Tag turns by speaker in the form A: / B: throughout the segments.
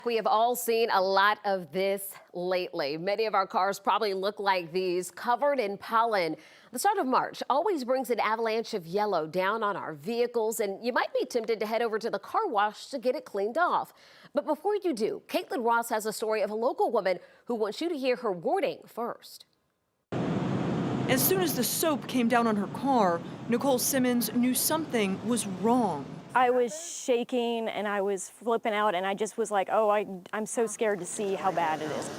A: We have all seen a lot of this lately. Many of our cars probably look like these, covered in pollen. The start of March always brings an avalanche of yellow down on our vehicles, and you might be tempted to head over to the car wash to get it cleaned off. But before you do, Caitlin Ross has a story of a local woman who wants you to hear her warning first.
B: As soon as the soap came down on her car, Nicole Simmons knew something was wrong.
C: I was shaking and I was flipping out, and I just was like, oh, I'm so scared to see how bad it is.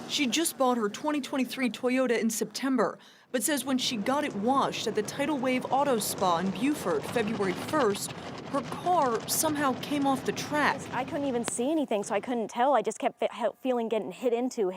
B: She just bought her 2023 Toyota in September, but says when she got it washed at the Tidal Wave Auto Spa in Buford February 1st, her car somehow came off the track.
C: I couldn't even see anything, so I couldn't tell. I just kept feeling getting hit into,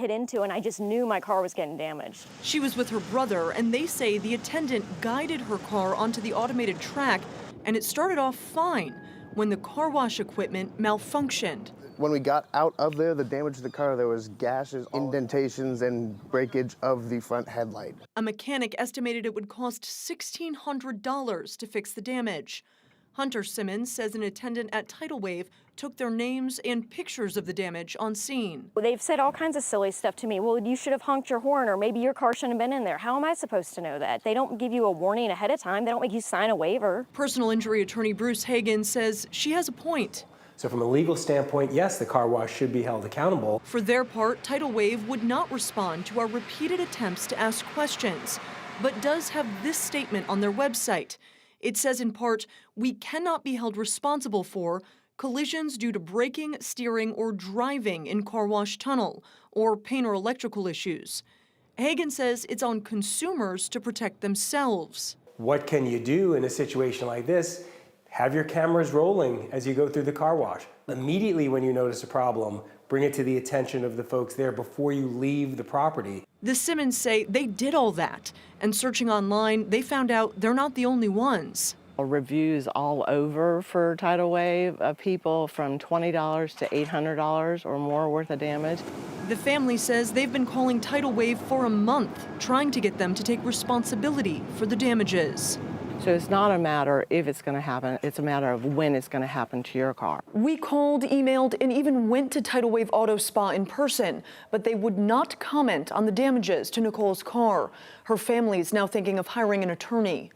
C: and I just knew my car was getting damaged.
B: She was with her brother, and they say the attendant guided her car onto the automated track, and it started off fine when the car wash equipment malfunctioned.
D: When we got out of there, the damage to the car, there was gashes, indentations, and breakage of the front headlight.
B: A mechanic estimated it would cost $1,600 to fix the damage. Hunter Simmons says an attendant at Tidal Wave took their names and pictures of the damage on scene.
C: They've said all kinds of silly stuff to me. Well, you should have honked your horn, or maybe your car shouldn't have been in there. How am I supposed to know that? They don't give you a warning ahead of time. They don't make you sign a waiver.
B: Personal injury attorney Bruce Hagan says she has a point.
E: So from a legal standpoint, yes, the car wash should be held accountable.
B: For their part, Tidal Wave would not respond to our repeated attempts to ask questions, but does have this statement on their website. It says in part, we cannot be held responsible for collisions due to braking, steering, or driving in car wash tunnel, or paint or electrical issues. Hagan says it's on consumers to protect themselves.
E: What can you do in a situation like this? Have your cameras rolling as you go through the car wash. Immediately when you notice a problem, bring it to the attention of the folks there before you leave the property.
B: The Simmons say they did all that, and searching online, they found out they're not the only ones.
F: Reviews all over for Tidal Wave of people from $20 to $800 or more worth of damage.
B: The family says they've been calling Tidal Wave for a month, trying to get them to take responsibility for the damages.
F: So it's not a matter if it's going to happen, it's a matter of when it's going to happen to your car.
B: We called, emailed, and even went to Tidal Wave Auto Spa in person, but they would not comment on the damages to Nicole's car. Her family is now thinking of hiring an attorney.